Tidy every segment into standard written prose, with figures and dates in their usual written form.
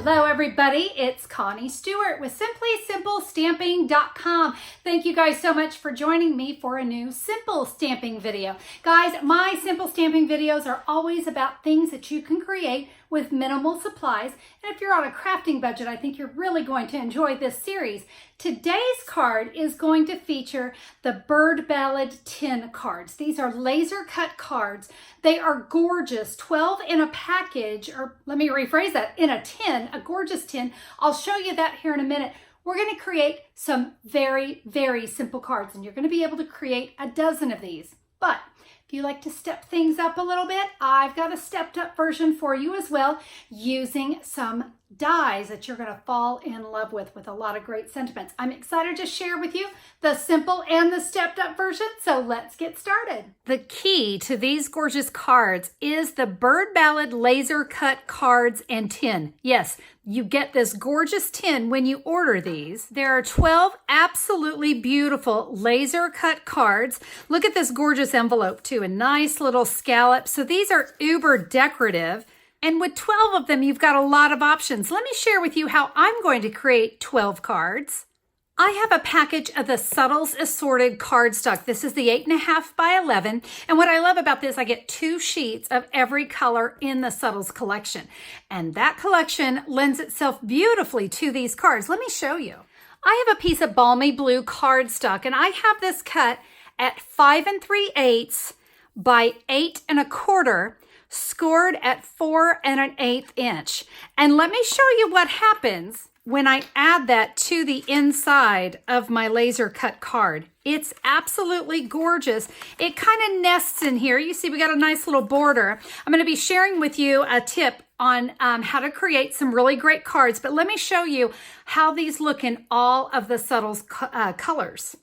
Hello everybody, it's Connie Stewart with SimplySimpleStamping.com. Thank you guys so much for joining me for a new simple stamping video. Guys, my simple stamping videos are always about things that you can create with minimal supplies. And if you're on a crafting budget, I think you're really going to enjoy this series. Today's card is going to feature the Bird Ballad tin cards. These are laser cut cards. They are gorgeous, 12 in a package, or let me rephrase that, in a tin, a gorgeous tin. I'll show you that here in a minute. We're going to create some very, very simple cards, and you're going to be able to create a dozen of these. But if you like to step things up a little bit, I've got a stepped up version for you as well, using some dies that you're going to fall in love with a lot of great sentiments. I'm excited to share with you the simple and the stepped up version, so let's get started. The key to these gorgeous cards is the Bird Ballad Laser-cut cards and tin. Yes, you get this gorgeous tin when you order these. There are 12 absolutely beautiful laser-cut cards. Look at this gorgeous envelope too, a nice little scallop. So these are uber decorative. And with 12 of them, you've got a lot of options. Let me share with you how I'm going to create 12 cards. I have a package of the Subtles Assorted cardstock. This is the 8.5 by 11. And what I love about this, I get 2 sheets of every color in the Subtles collection. And that collection lends itself beautifully to these cards. Let me show you. I have a piece of balmy blue cardstock, and I have this cut at 5 3/8 by 8 1/4. Scored at 4 1/8 inch. And let me show you what happens when I add that to the inside of my laser cut card. It's absolutely gorgeous. It kind of nests in here. You see we got a nice little border. I'm going to be sharing with you a tip on how to create some really great cards, but let me show you how these look in all of the Subtles colors.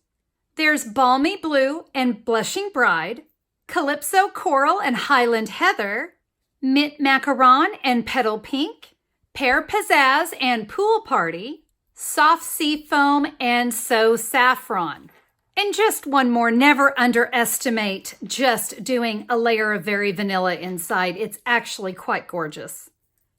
There's Balmy Blue and Blushing Bride, Calypso Coral and Highland Heather, Mint Macaron and Petal Pink, Pear Pizzazz and Pool Party, Soft Sea Foam and So Saffron. And just one more, never underestimate just doing a layer of very vanilla inside. It's actually quite gorgeous.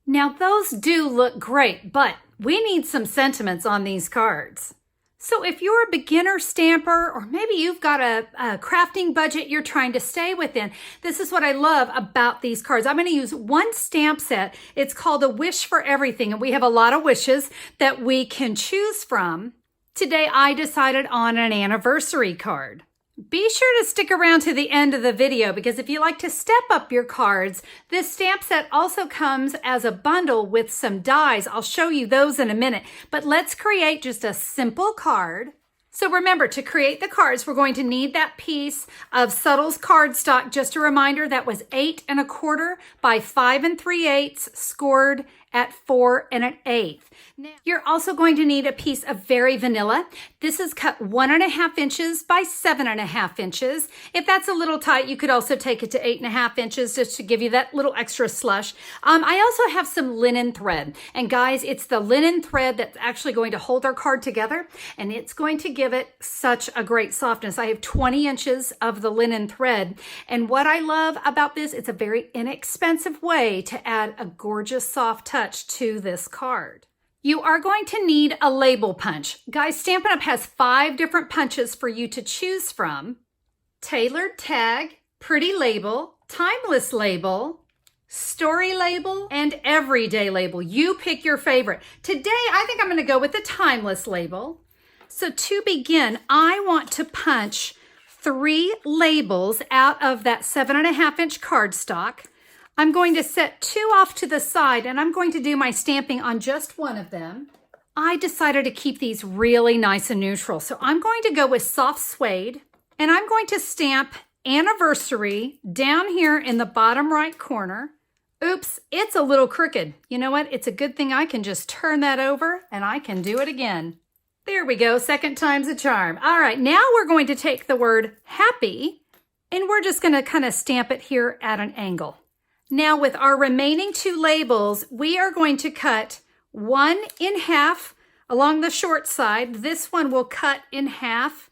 Now those do look great, but we need some sentiments on these cards. So if you're a beginner stamper, or maybe you've got a crafting budget you're trying to stay within, this is what I love about these cards. I'm going to use one stamp set. It's called A Wish for Everything, and we have a lot of wishes that we can choose from. Today I decided on an anniversary card. Be sure to stick around to the end of the video, because if you like to step up your cards, this stamp set also comes as a bundle with some dies. I'll show you those in a minute, but let's create just a simple card. So remember, to create the cards, we're going to need that piece of Subtles cardstock. Just a reminder, that was 8 1/4 by 5 3/8, scored at 4 1/8. Now, you're also going to need a piece of Very Vanilla. This is cut 1 1/2 inches by 7 1/2 inches. If that's a little tight, you could also take it to 8 1/2 inches just to give you that little extra slush. I also have some linen thread. And guys, it's the linen thread that's actually going to hold our card together, and it's going to give it such a great softness. I have 20 inches of the linen thread. And what I love about this, it's a very inexpensive way to add a gorgeous soft touch to this card. You are going to need a label punch. Guys, Stampin' Up! Has 5 different punches for you to choose from. Tailored Tag, Pretty Label, Timeless Label, Story Label, and Everyday Label. You pick your favorite. Today, I think I'm going to go with the Timeless Label. So to begin, I want to punch 3 labels out of that 7 1/2 inch cardstock. I'm going to set 2 off to the side, and I'm going to do my stamping on just one of them. I decided to keep these really nice and neutral, so I'm going to go with Soft Suede, and I'm going to stamp Anniversary down here in the bottom right corner. Oops, it's a little crooked. You know what? It's a good thing I can just turn that over, and I can do it again. There we go, second time's a charm. All right, now we're going to take the word Happy, and we're just going to kind of stamp it here at an angle. Now with our remaining 2 labels, we are going to cut 1 in half along the short side. This one will cut in half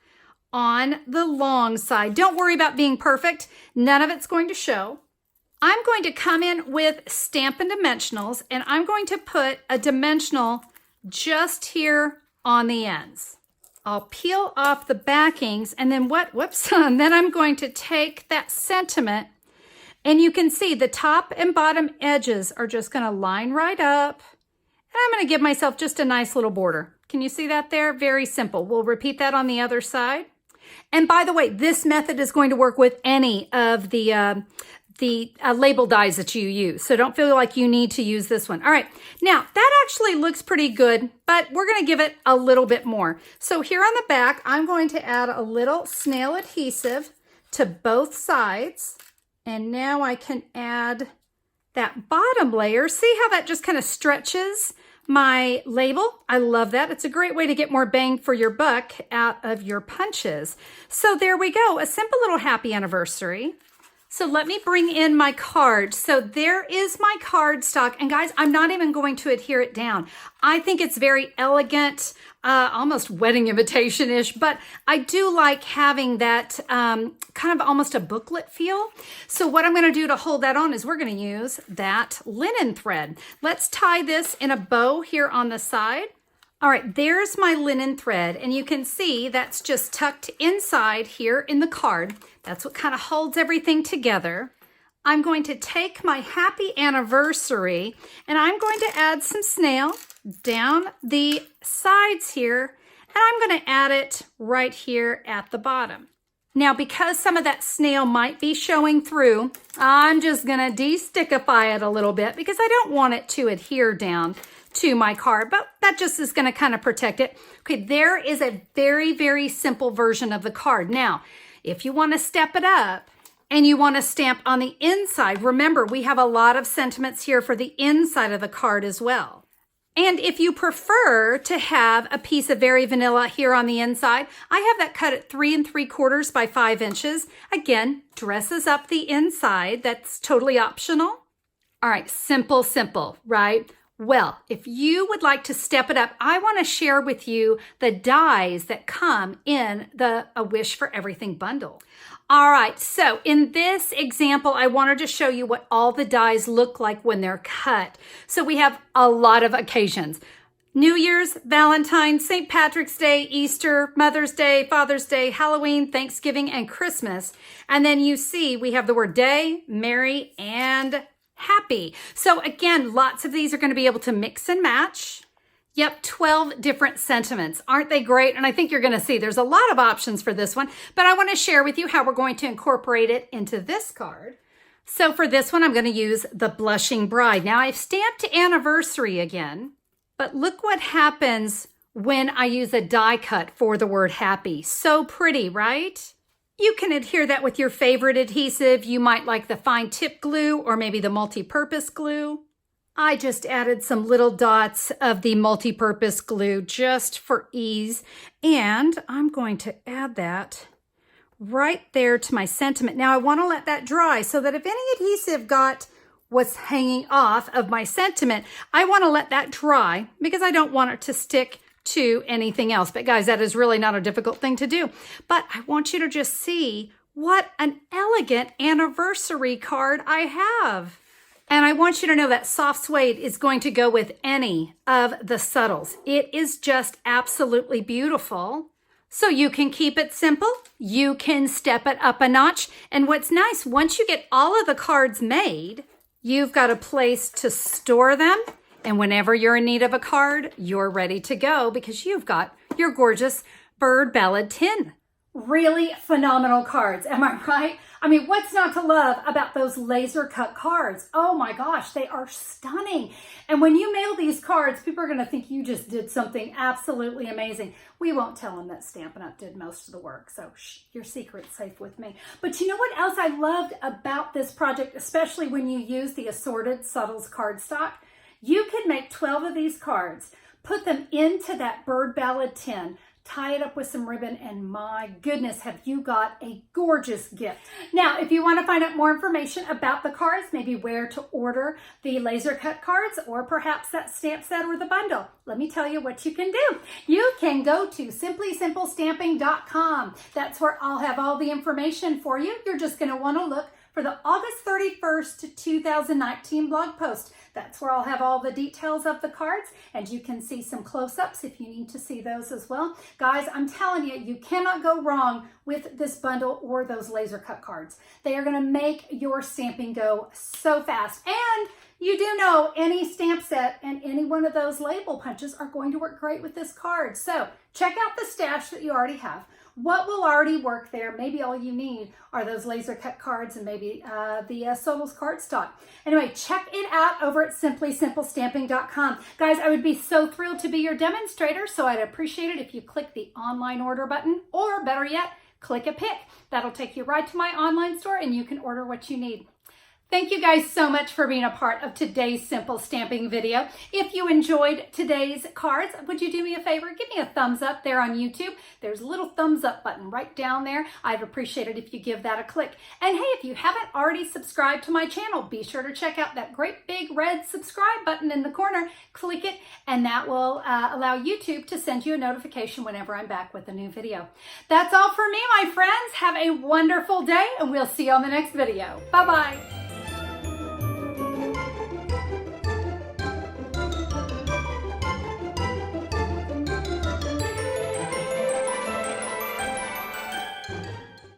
on the long side. Don't worry about being perfect. None of it's going to show. I'm going to come in with Stampin' Dimensionals, and I'm going to put a dimensional just here on the ends. I'll peel off the backings, and then and then I'm going to take that sentiment, and you can see the top and bottom edges are just going to line right up, and I'm going to give myself just a nice little border. Can you see that there? Very simple. We'll repeat that on the other side. And by the way, this method is going to work with any of the label dies that you use. So don't feel like you need to use this one. All right, now that actually looks pretty good, but we're gonna give it a little bit more. So here on the back, I'm going to add a little snail adhesive to both sides. And now I can add that bottom layer. See how that just kind of stretches my label? I love that. It's a great way to get more bang for your buck out of your punches. So there we go, a simple little happy anniversary. So let me bring in my card. So there is my cardstock. And guys, I'm not even going to adhere it down. I think it's very elegant, almost wedding invitation-ish, but I do like having that kind of almost a booklet feel. So what I'm going to do to hold that on is we're going to use that linen thread. Let's tie this in a bow here on the side. All right, there's my linen thread, and you can see that's just tucked inside here in the card. That's what kind of holds everything together. I'm going to take my happy anniversary, and I'm going to add some snail down the sides here, and I'm going to add it right here at the bottom. Now, because some of that snail might be showing through, I'm just going to de-stickify it a little bit because I don't want it to adhere down to my card, but that just is going to kind of protect it. Okay, there is a very, very simple version of the card. Now, if you want to step it up and you want to stamp on the inside, remember, we have a lot of sentiments here for the inside of the card as well. And if you prefer to have a piece of Very Vanilla here on the inside, I have that cut at 3 3/4 by 5 inches. Again, dresses up the inside. That's totally optional. All right, simple, simple, right? Well, if you would like to step it up, I want to share with you the dies that come in the A Wish for Everything bundle. All right, so in this example, I wanted to show you what all the dies look like when they're cut. So we have a lot of occasions. New Year's, Valentine's, St. Patrick's Day, Easter, Mother's Day, Father's Day, Halloween, Thanksgiving, and Christmas. And then you see we have the word day, merry, and happy. So again, lots of these are going to be able to mix and match. Yep, 12 different sentiments. Aren't they great? And I think you're going to see there's a lot of options for this one, but I want to share with you how we're going to incorporate it into this card. So for this one, I'm going to use the Blushing Bride. Now I've stamped anniversary again, but look what happens when I use a die cut for the word happy. So pretty, right? You can adhere that with your favorite adhesive. You might like the fine tip glue or maybe the multi-purpose glue. I just added some little dots of the multi-purpose glue just for ease. And I'm going to add that right there to my sentiment. Now I want to let that dry so that if any adhesive got what's hanging off of my sentiment, I want to let that dry because I don't want it to stick to anything else. But guys, that is really not a difficult thing to do. But I want you to just see what an elegant anniversary card I have. And I want you to know that soft suede is going to go with any of the subtles. It is just absolutely beautiful. So you can keep it simple. You can step it up a notch. And what's nice, once you get all of the cards made, you've got a place to store them. And whenever you're in need of a card, you're ready to go because you've got your gorgeous Bird Ballad tin. Really phenomenal cards, am I right? I mean, what's not to love about those laser cut cards? Oh my gosh, they are stunning. And when you mail these cards, people are going to think you just did something absolutely amazing. We won't tell them that Stampin' Up! Did most of the work, so your secret's safe with me. But you know what else I loved about this project, especially when you use the assorted subtles cardstock? You can make 12 of these cards, put them into that Bird Ballad tin, tie it up with some ribbon, and my goodness, have you got a gorgeous gift. Now, if you want to find out more information about the cards, maybe where to order the laser cut cards, or perhaps that stamp set or the bundle, let me tell you what you can do. You can go to simplysimplestamping.com. That's where I'll have all the information for you. You're just going to want to look for the August 31st, 2019 blog post. That's where I'll have all the details of the cards, and you can see some close-ups if you need to see those as well. Guys, I'm telling you, you cannot go wrong with this bundle or those laser cut cards. They are going to make your stamping go so fast. And you do know any stamp set and any one of those label punches are going to work great with this card. So check out the stash that you already have. What will already work there? Maybe all you need are those laser cut cards and maybe the Solos cardstock. Anyway, check it out over at simplysimplestamping.com. Guys, I would be so thrilled to be your demonstrator, so I'd appreciate it if you click the online order button, or better yet, click a pick. That'll take you right to my online store and you can order what you need. Thank you guys so much for being a part of today's simple stamping video. If you enjoyed today's cards, would you do me a favor? Give me a thumbs up there on YouTube. There's a little thumbs up button right down there. I'd appreciate it if you give that a click. And hey, if you haven't already subscribed to my channel, be sure to check out that great big red subscribe button in the corner. Click it, and that will allow YouTube to send you a notification whenever I'm back with a new video. That's all for me, my friends. Have a wonderful day, and we'll see you on the next video. Bye-bye.